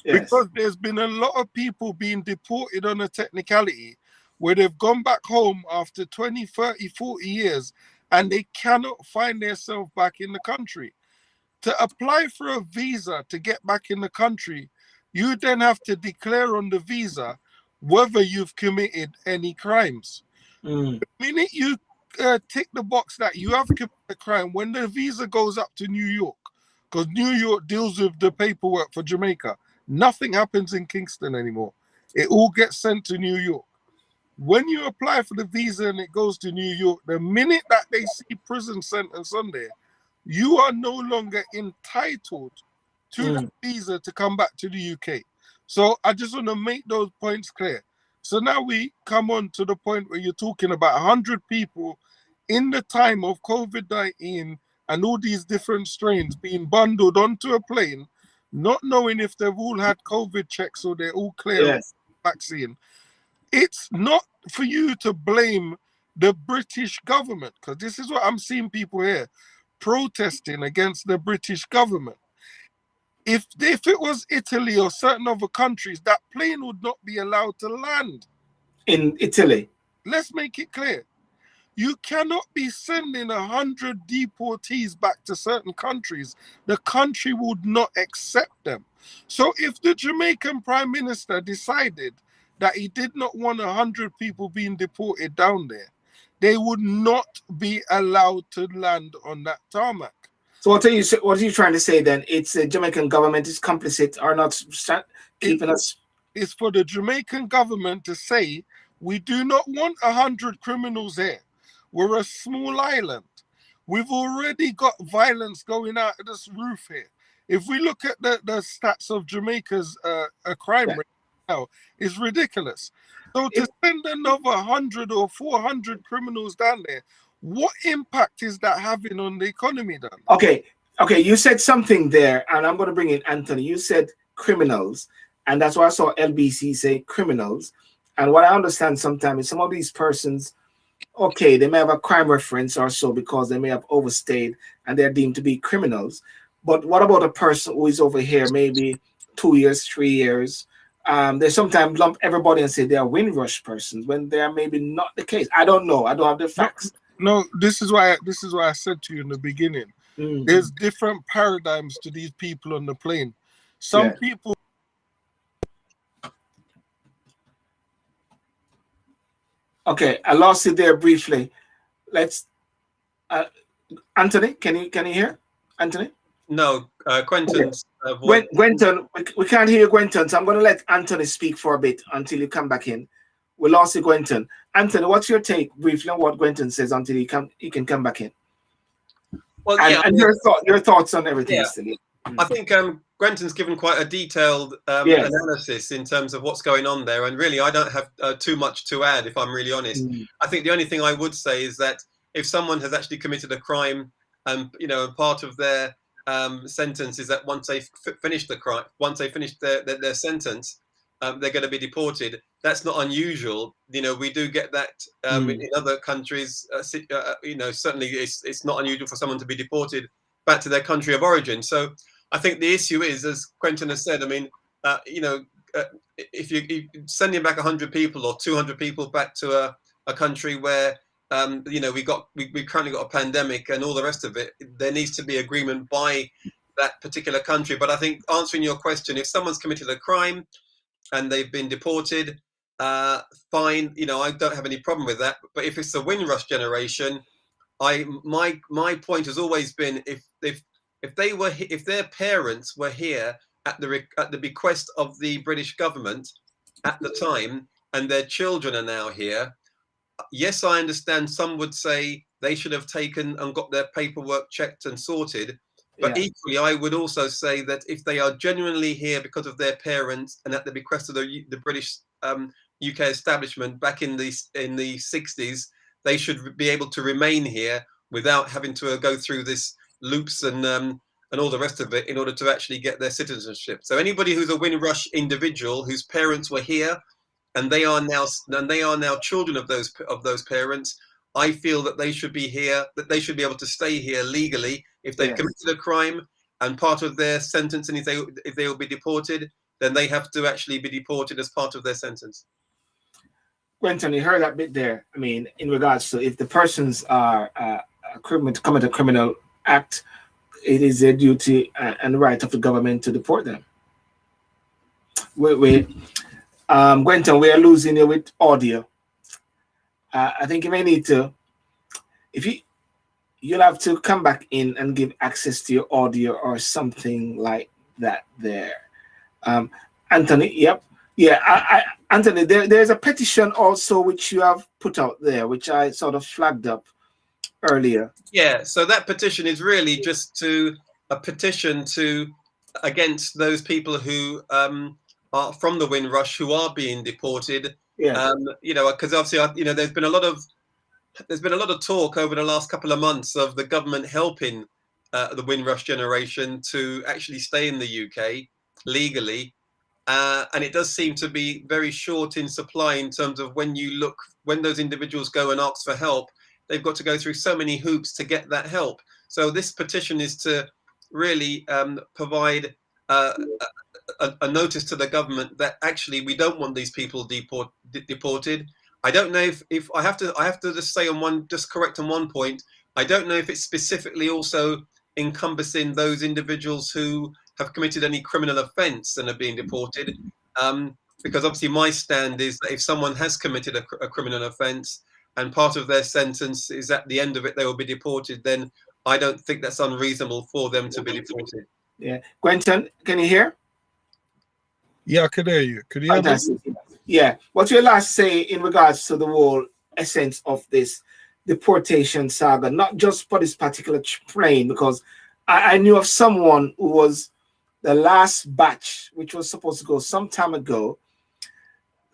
Yes. Because there's been a lot of people being deported on a technicality where they've gone back home after 20, 30, 40 years and they cannot find themselves back in the country. To apply for a visa to get back in the country, you then have to declare on the visa whether you've committed any crimes. The minute you tick the box that you have committed a crime, when the visa goes up to New York, because New York deals with the paperwork for Jamaica, nothing happens in Kingston anymore. It all gets sent to New York. When you apply for the visa and it goes to New York, the minute that they see prison sentence on there, you are no longer entitled to that visa to come back to the UK. So I just want to make those points clear. So now we come on to the point where you're talking about 100 people in the time of COVID-19 and all these different strains being bundled onto a plane, not knowing if they've all had COVID checks or they're all clear of vaccine. It's not for you to blame the British government, because this is what I'm seeing people here protesting against the British government. If it was Italy or certain other countries, that plane would not be allowed to land. In Italy? Let's make it clear. You cannot be sending 100 deportees back to certain countries. The country would not accept them. So if the Jamaican Prime Minister decided that he did not want 100 people being deported down there, they would not be allowed to land on that tarmac. So what are you trying to say then? It's the Jamaican government is complicit or not keeping us? It's for the Jamaican government to say, we do not want 100 criminals here. We're a small island. We've already got violence going out of this roof here. If we look at the stats of Jamaica's crime rate now is ridiculous. So to send another 100 or 400 criminals down there, what impact is that having on the economy then? Okay, you said something there, and I'm going to bring in Anthony. You said criminals, and that's why I saw LBC say criminals. And what I understand sometimes is some of these persons, okay, they may have a crime reference or so because they may have overstayed and they're deemed to be criminals. But what about a person who is over here maybe 2 years, 3 years? They sometimes lump everybody and say they are Windrush persons when they are maybe not the case. I don't know. I don't have the facts. No, this is why I said to you in the beginning. There's different paradigms to these people on the plane. Some people. Okay, I lost it there briefly. Let's. Anthony, can you hear? Anthony? No, Gwenton's voice. Gwenton, we can't hear Gwenton, so I'm going to let Anthony speak for a bit until you come back in. We lost you, Gwenton. Anthony, what's your take briefly on what Gwenton says until he can come back in? Well, and your thoughts on everything. Yeah. Still. I think Gwenton's given quite a detailed analysis in terms of what's going on there, and really I don't have too much to add, if I'm really honest. I think the only thing I would say is that if someone has actually committed a crime, part of their sentence is that once they've finished the crime, once they finish their sentence, they're going to be deported. That's not unusual. We do get that in other countries. Certainly it's not unusual for someone to be deported back to their country of origin. So I think the issue is, as Gwenton has said, if you're sending back 100 people or 200 people back to a country where we currently got a pandemic and all the rest of it, there needs to be agreement by that particular country. But I think, answering your question, if someone's committed a crime and they've been deported, fine, I don't have any problem with that. But if it's the Windrush generation, my point has always been, if their parents were here at the bequest of the British government at the time, and their children are now here, yes, I understand some would say they should have taken and got their paperwork checked and sorted. But equally, I would also say that if they are genuinely here because of their parents and at the bequest of the British UK establishment back in the 60s, they should be able to remain here without having to go through this loops and all the rest of it in order to actually get their citizenship. So anybody who's a Windrush individual whose parents were here and they are now children of those parents, I feel that they should be here, that they should be able to stay here legally if they've committed a crime, and part of their sentence, and if they will be deported, then they have to actually be deported as part of their sentence. Gwenton, you heard that bit there. In regards to if the persons are commit a criminal act, it is their duty and right of the government to deport them. Gwenton, we are losing you with audio. I think you may need to, you'll have to come back in and give access to your audio or something like that there. Anthony, yep. Yeah, Anthony, there's a petition also which you have put out there, which I sort of flagged up earlier. Yeah, so that petition is really just a petition against those people who are from the Windrush who are being deported. Yeah. Because obviously, there's been a lot of talk over the last couple of months of the government helping the Windrush generation to actually stay in the UK legally. And it does seem to be very short in supply in terms of when those individuals go and ask for help, they've got to go through so many hoops to get that help. So this petition is to really provide a notice to the government that actually we don't want these people deported. I don't know if I have to just say correct on one point. I don't know if it's specifically also encompassing those individuals who have committed any criminal offence and are being deported, because obviously my stand is that if someone has committed a criminal offence and part of their sentence is at the end of it they will be deported, then I don't think that's unreasonable for them to be deported. Yeah, Gwenton, can you hear? Yeah, I can hear you. Could you hear me? Yeah. What's your last say in regards to the whole essence of this deportation saga, not just for this particular plane, because I knew of someone who was the last batch, which was supposed to go some time ago,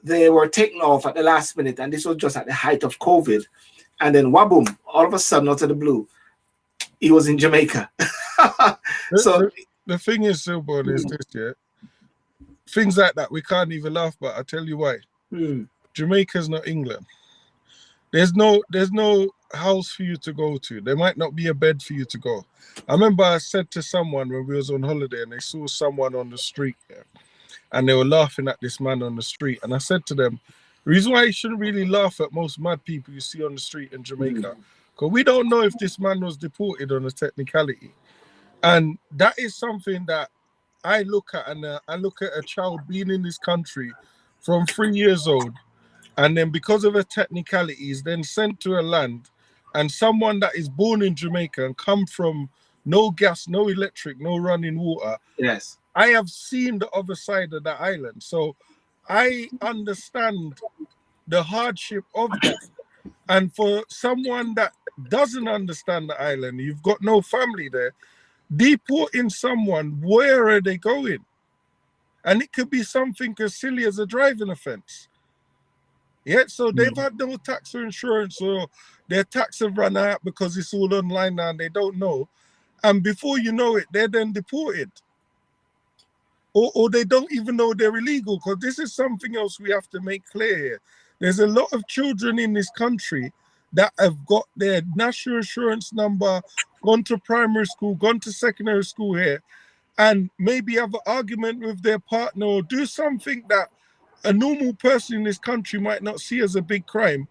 they were taken off at the last minute, and this was just at the height of COVID. And then waboom, all of a sudden, out of the blue, he was in Jamaica. So the thing is, Silborn, is this, yeah? Things like that we can't even laugh about. I'll tell you why. Jamaica's not England. There's no house for you to go to. There might not be a bed for you to go. I remember I said to someone when we was on holiday and they saw someone on the street, yeah, and they were laughing at this man on the street. And I said to them, the reason why you shouldn't really laugh at most mad people you see on the street in Jamaica, because we don't know if this man was deported on a technicality. And that is something that I look at, and I look at a child being in this country from 3 years old, and then because of a technicality is then sent to a land, and someone that is born in Jamaica and come from no gas, no electric, no running water. Yes. I have seen the other side of the island. So I understand the hardship of that. And for someone that doesn't understand the island, you've got no family there, deporting someone, where are they going? And it could be something as silly as a driving offense. Yeah, so they've had no tax or insurance, or their tax have run out because it's all online now and they don't know. And before you know it, they're then deported. Or they don't even know they're illegal, because this is something else we have to make clear here. There's a lot of children in this country that have got their national insurance number, gone to primary school, gone to secondary school here, and maybe have an argument with their partner or do something that a normal person in this country might not see as a big crime.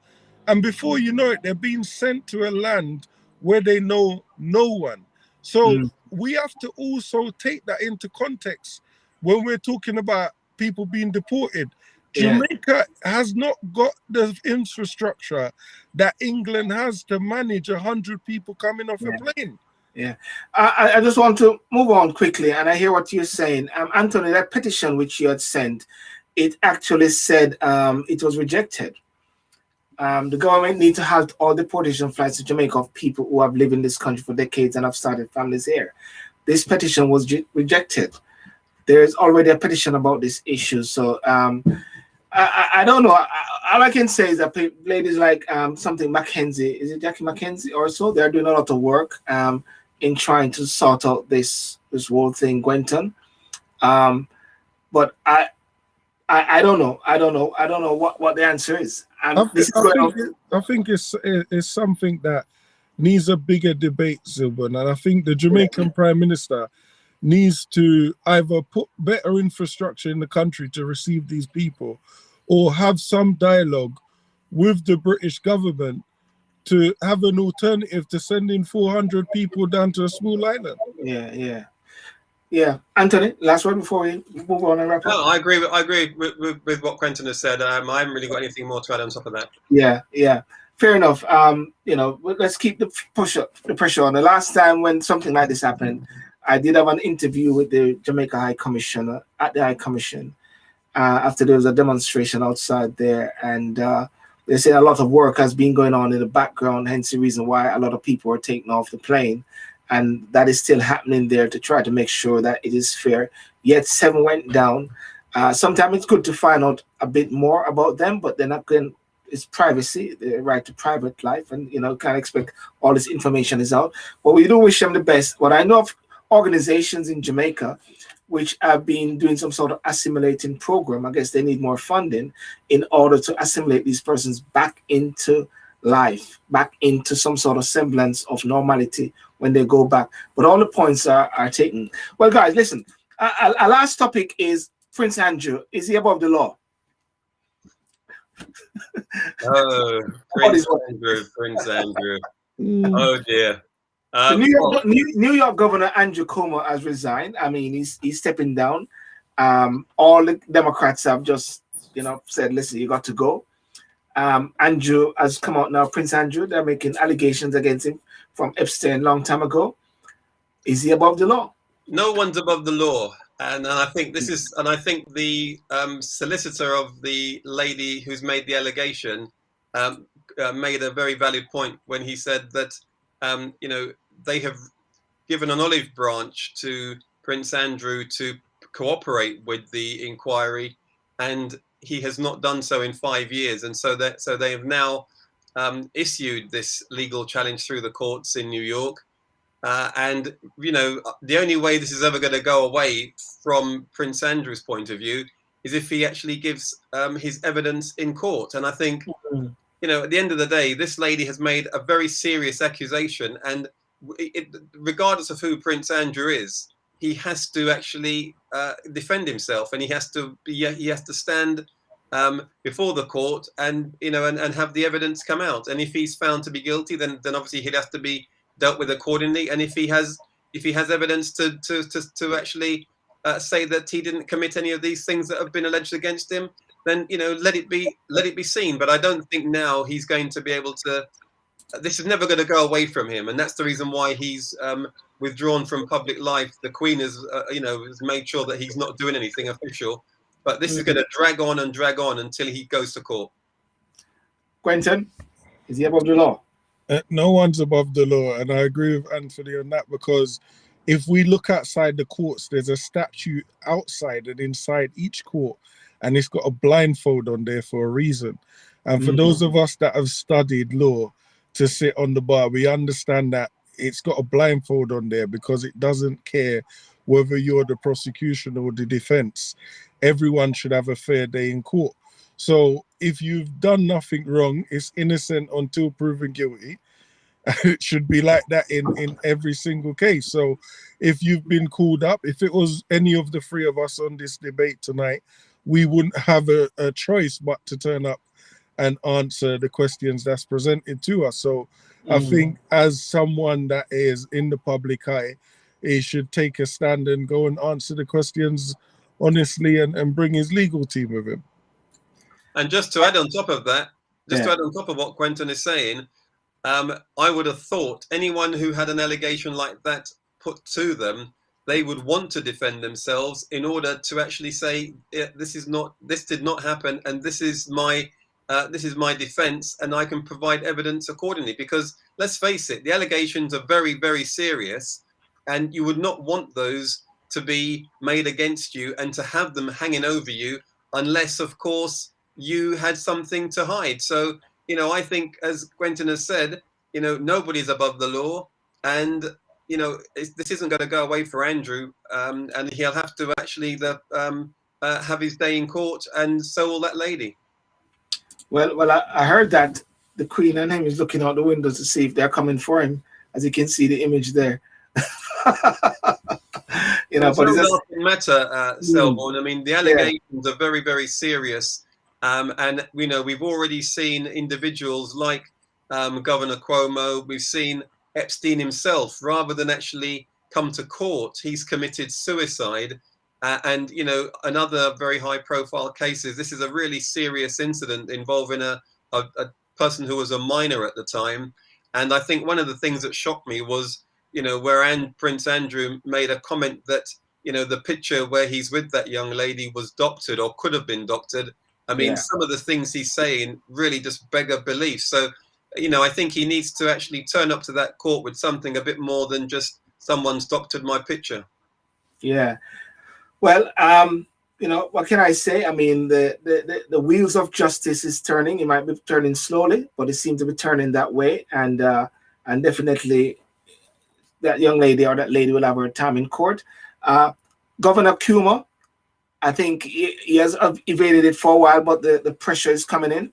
And before you know it, they're being sent to a land where they know no one. So we have to also take that into context when we're talking about people being deported. Jamaica has not got the infrastructure that England has to manage 100 people coming off a plane. Yeah, I just want to move on quickly, and I hear what you're saying. Anthony, that petition which you had sent, it actually said it was rejected. The government needs to halt all deportation flights to Jamaica of people who have lived in this country for decades and have started families here. This petition was rejected. There is already a petition about this issue. So I don't know. All I can say is that ladies like something Mackenzie, is it Jackie Mackenzie or so? They're doing a lot of work in trying to sort out this whole thing, Gwenton. But I don't know. I don't know what the answer is. I think it's something that needs a bigger debate, Silburn. And I think the Jamaican Prime Minister needs to either put better infrastructure in the country to receive these people, or have some dialogue with the British government to have an alternative to sending 400 people down to a small island. Yeah. Anthony, last word before we move on and wrap up. No, I agree with what Quentin has said. I haven't really got anything more to add on top of that. Yeah. Fair enough. Let's keep the pressure on. The last time when something like this happened, I did have an interview with the Jamaica High Commissioner at the High Commission after there was a demonstration outside there, and they say a lot of work has been going on in the background, hence the reason why a lot of people are taken off the plane, and that is still happening there to try to make sure that it is fair. Yet 7 went down. Sometimes it's good to find out a bit more about them, but they're not going. It's privacy, the right to private life, and can't expect all this information is out. But we do wish them the best. What I know of organizations in Jamaica which have been doing some sort of assimilating program. I guess they need more funding in order to assimilate these persons back into life, back into some sort of semblance of normality when they go back. But all the points are taken. Well, guys, listen, our last topic is Prince Andrew. Is he above the law? Oh, Prince Andrew. Oh, dear. The New York Governor Andrew Cuomo has resigned. I mean, he's stepping down. All the Democrats have just, said, listen, you got to go. Andrew has come out now. Prince Andrew, they're making allegations against him from Epstein a long time ago. Is he above the law? No one's above the law. And I think the solicitor of the lady who's made the allegation made a very valid point when he said that, they have given an olive branch to Prince Andrew to cooperate with the inquiry, and he has not done so in 5 years, and so they have now issued this legal challenge through the courts in New York. And you know, the only way this is ever going to go away from Prince Andrew's point of view is if he actually gives his evidence in court. And I think, you know, at the end of the day, this lady has made a very serious accusation, and regardless of who Prince Andrew is, he has to actually defend himself, and he has to stand before the court, and you know, and have the evidence come out. And if he's found to be guilty, then obviously he'd have to be dealt with accordingly. And if he has evidence to actually say that he didn't commit any of these things that have been alleged against him, then you know, let it be seen. But I don't think now he's going to be able to. This is never going to go away from him, and that's the reason why he's withdrawn from public life. The Queen has, you know, has made sure that he's not doing anything official. But this is going to drag on and drag on until he goes to court. Gwenton, is he above the law? No one's above the law, and I agree with Anthony on that, because if we look outside the courts, there's a statue outside and inside each court, and it's got a blindfold on there for a reason. And for those of us that have studied law to sit on the bar, we understand that it's got a blindfold on there because it doesn't care whether you're the prosecution or the defense. Everyone should have a fair day in court. So if you've done nothing wrong, it's innocent until proven guilty. It should be like that in every single case. So if you've been called up, if it was any of the three of us on this debate tonight, we wouldn't have a choice but to turn up and answer the questions that's presented to us. So I think as someone that is in the public eye, he should take a stand and go and answer the questions honestly and bring his legal team with him. And just to add on top of that, to add on top of what Gwenton is saying, I would have thought anyone who had an allegation like that put to them, they would want to defend themselves in order to actually say, this did not happen, and this is my defense, and I can provide evidence accordingly. Because let's face it, the allegations are very, very serious, and you would not want those to be made against you and to have them hanging over you, unless, of course, you had something to hide. So, you know, I think, as Gwenton has said, you know, nobody's above the law, and you know, this isn't going to go away for Andrew, and he'll have to actually have his day in court, and so will that lady. Well, I heard that the Queen and him is looking out the windows to see if they're coming for him, as you can see the image there. You know, but it doesn't matter, Selborne. I mean, the allegations are very, very serious, and you know, we've already seen individuals like Governor Cuomo. We've seen Epstein himself, rather than actually come to court, he's committed suicide. And, you know, another very high profile cases. This is a really serious incident involving a person who was a minor at the time. And I think one of the things that shocked me was, you know, where Prince Andrew made a comment that, you know, the picture where he's with that young lady was doctored or could have been doctored. I mean, some of the things he's saying really just beg a belief. So, you know, I think he needs to actually turn up to that court with something a bit more than just someone's doctored my picture. Yeah. Well, you know, what can I say? I mean, the wheels of justice is turning. It might be turning slowly, but it seems to be turning that way. And definitely that young lady or that lady will have her time in court. Governor Cuomo, I think he has evaded it for a while, but the pressure is coming in.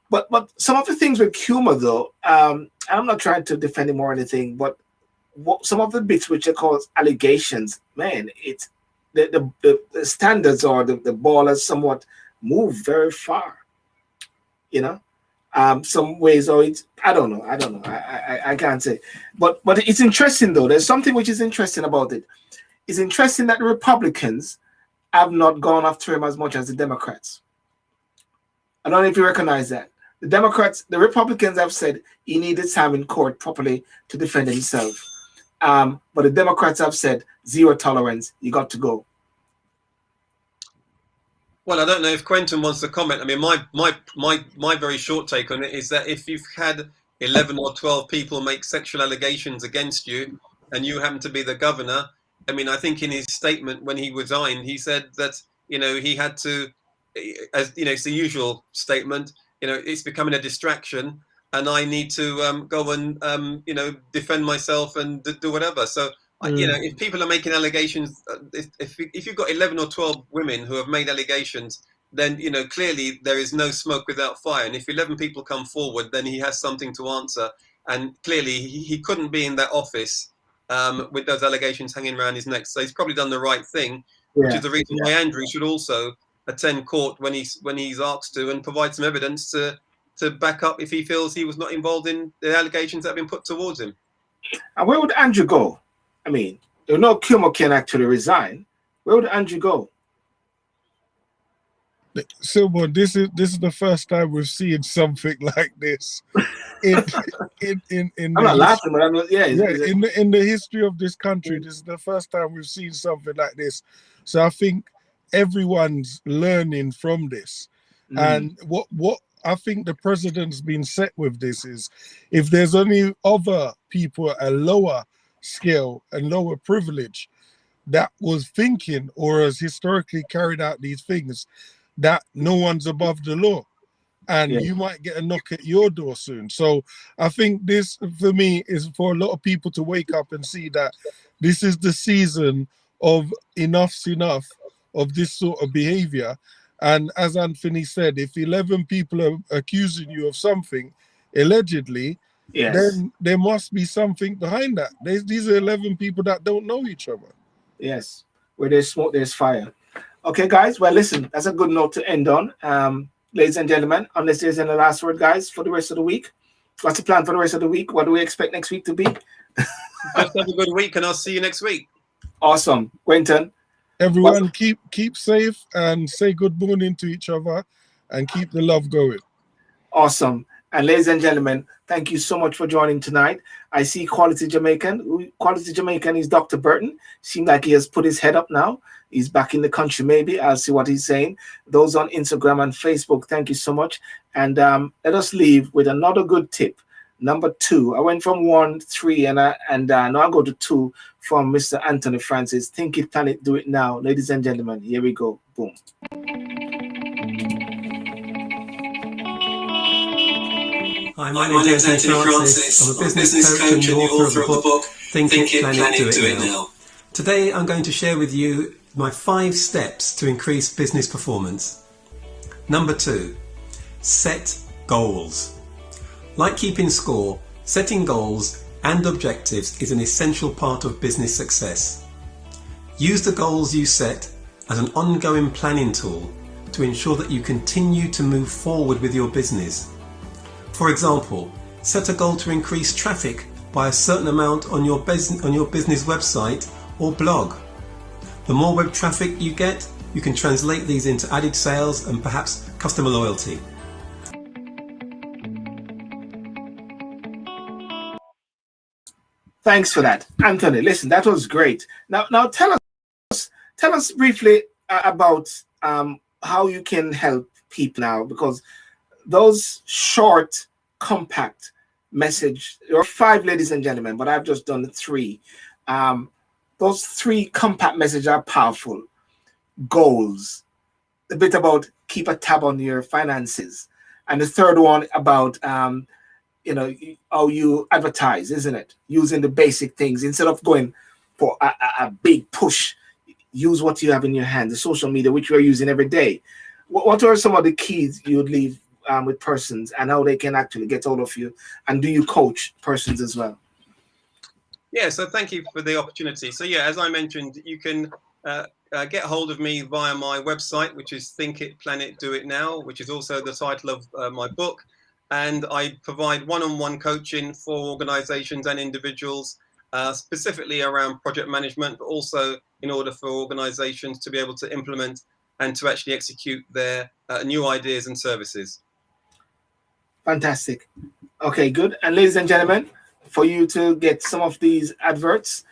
But some of the things with Cuomo, though, I'm not trying to defend him or anything, but some of the bits which are called allegations, man, it's the standards or the ball has somewhat moved very far, you know. Some ways, or it's I don't know. I can't say, but it's interesting though. There's something which is interesting about it. It's interesting that the Republicans have not gone after him as much as the Democrats. I don't know if you recognize that. The Republicans have said he needed time in court properly to defend himself. But the Democrats have said zero tolerance. You got to go. Well, I don't know if Gwenton wants to comment. I mean, my very short take on it is that if you've had 11 or 12 people make sexual allegations against you, and you happen to be the governor, I mean, I think in his statement when he resigned, he said that, you know, he had to as you know, it's the usual statement. You know, it's becoming a distraction, and I need to go and you know, defend myself and do whatever. So you know, if people are making allegations, if you've got 11 or 12 women who have made allegations, then you know clearly there is no smoke without fire. And if 11 people come forward, then he has something to answer. And clearly he couldn't be in that office with those allegations hanging around his neck. So he's probably done the right thing, which is the reason why Andrew should also attend court when he's asked to, and provide some evidence to back up if he feels he was not involved in the allegations that have been put towards him. And where would Andrew go? I mean, you know, Kilmer can actually resign. Where would Andrew go? Silbourne, this is the first time we've seen something like this. In I'm not laughing, but I'm not. Yeah, in the history of this country, this is the first time we've seen something like this. So I think everyone's learning from this. And what I think the president's been set with this is, if there's only other people at a lower scale and lower privilege that was thinking or has historically carried out these things, that no one's above the law, and you might get a knock at your door soon. So I think this, for me, is for a lot of people to wake up and see that this is the season of enough's enough of this sort of behavior. And as Anthony said, if 11 people are accusing you of something, allegedly, then there must be something behind that. These are 11 people that don't know each other. Yes, where there's smoke, there's fire. Okay, guys, well, listen, that's a good note to end on. Ladies and gentlemen, unless there's any last word, guys, for the rest of the week. What's the plan for the rest of the week? What do we expect next week to be? Just have a good week, and I'll see you next week. Awesome. Gwenton? Everyone, keep safe and say good morning to each other and keep the love going. Awesome. And ladies and gentlemen, thank you so much for joining tonight. I see Quality Jamaican. Quality Jamaican is Dr. Burton. Seems like he has put his head up now. He's back in the country, maybe. I'll see what he's saying. Those on Instagram and Facebook, thank you so much. And let us leave with another good tip. Number 2. I went from 1, 3, and now I go to 2 from Mr. Anthony Francis. Think it, plan it, do it now. Ladies and gentlemen, here we go. Boom. Hi, my name is Anthony Francis. I'm a business coach and the author of the book, Think It, Plan It, Do It Now. Today I'm going to share with you my 5 steps to increase business performance. Number 2, set goals. Like keeping score, setting goals and objectives is an essential part of business success. Use the goals you set as an ongoing planning tool to ensure that you continue to move forward with your business. For example, set a goal to increase traffic by a certain amount on your business website or blog. The more web traffic you get, you can translate these into added sales and perhaps customer loyalty. Thanks for that, Anthony. Listen, that was great. Now tell us briefly about how you can help people now, because those short, compact message, there are 5, ladies and gentlemen, but I've just done 3. Those 3 compact messages are powerful. Goals, a bit about keep a tab on your finances, and the 3rd one about you know, how you advertise, isn't it? Using the basic things instead of going for a big push. Use what you have in your hand, the social media, which we're using every day. What are some of the keys you would leave with persons, and how they can actually get hold of you? And do you coach persons as well? Yeah, so thank you for the opportunity. So yeah, as I mentioned, you can get hold of me via my website, which is Think It, Plan It, Do It Now, which is also the title of my book. And I provide one-on-one coaching for organizations and individuals, specifically around project management, but also in order for organizations to be able to implement and to actually execute their new ideas and services. Fantastic. Okay, good. And ladies and gentlemen, for you to get some of these adverts,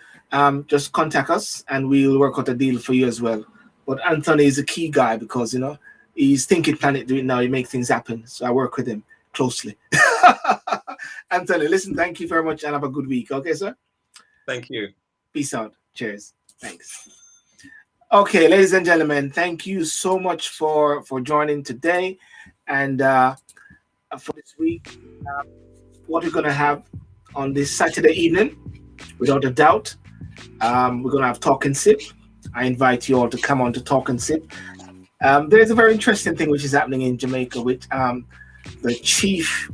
just contact us and we'll work out a deal for you as well. But Anthony is a key guy because, you know, he's thinking, plan it, do it now. He makes things happen. So I work with him closely. Anthony, listen, thank you very much and have a good week. Okay, sir? Thank you. Peace out. Cheers. Thanks. Okay, ladies and gentlemen, thank you so much for joining today. And for this week, what we're going to have on this Saturday evening, without a doubt, we're going to have Talk and Sip. I invite you all to come on to Talk and Sip. There's a very interesting thing which is happening in Jamaica with the chief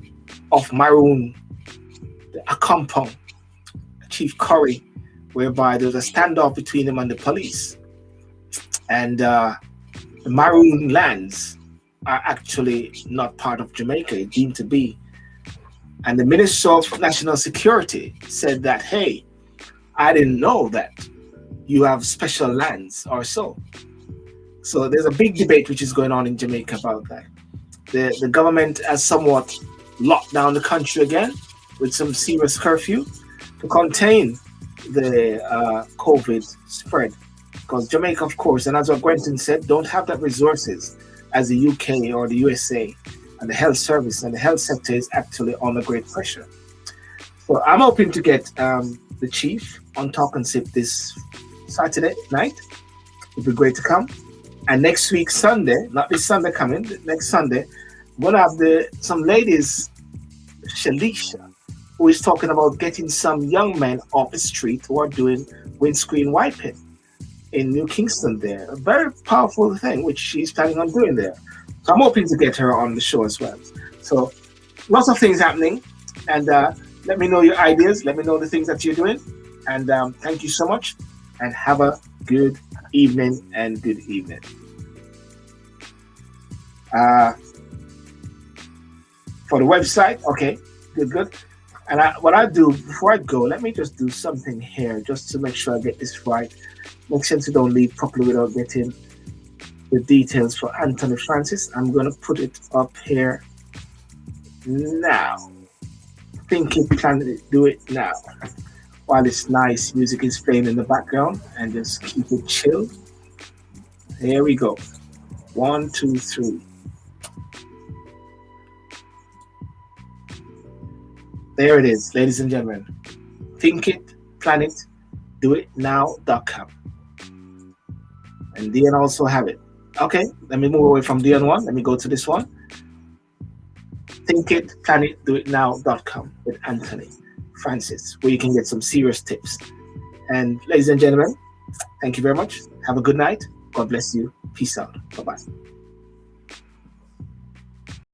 of Maroon, a compound, Chief Curry, whereby there's a standoff between him and the police. And the Maroon lands are actually not part of Jamaica, deemed to be. And the Minister of National Security said that, hey, I didn't know that you have special lands or so. So there's a big debate which is going on in Jamaica about that. The government has somewhat locked down the country again with some serious curfew to contain the COVID spread. Because Jamaica, of course, and as what Gwenton said, don't have that resources as the UK or the USA, and the health service and the health sector is actually under great pressure. So I'm hoping to get the chief on Talk and Sip this Saturday night. It'd be great to come. And next week, Sunday, not this Sunday coming, next Sunday, we're going to have some ladies, Shalisha, who is talking about getting some young men off the street who are doing windscreen wiping in New Kingston there. A very powerful thing, which she's planning on doing there. So I'm hoping to get her on the show as well. So lots of things happening. And let me know your ideas. Let me know the things that you're doing. And thank you so much. And have a good evening and good evening. For the website, okay, good. And what I do before I go, let me just do something here just to make sure I get this right. Makes sense to don't leave properly without getting the details for Anthony Francis. I'm going to put it up here now. Think it, plan it, do it now. While this nice music is playing in the background, and just keep it chill. Here we go. 1, 2, 3. There it is, ladies and gentlemen. Think it, plan it, do it now.com. And Dion also have it. Okay, let me move away from Dion one. Let me go to this one. Think it, plan it, do it now.com with Anthony Francis, where you can get some serious tips. And ladies and gentlemen, thank you very much. Have a good night. God bless you. Peace out. Bye-bye.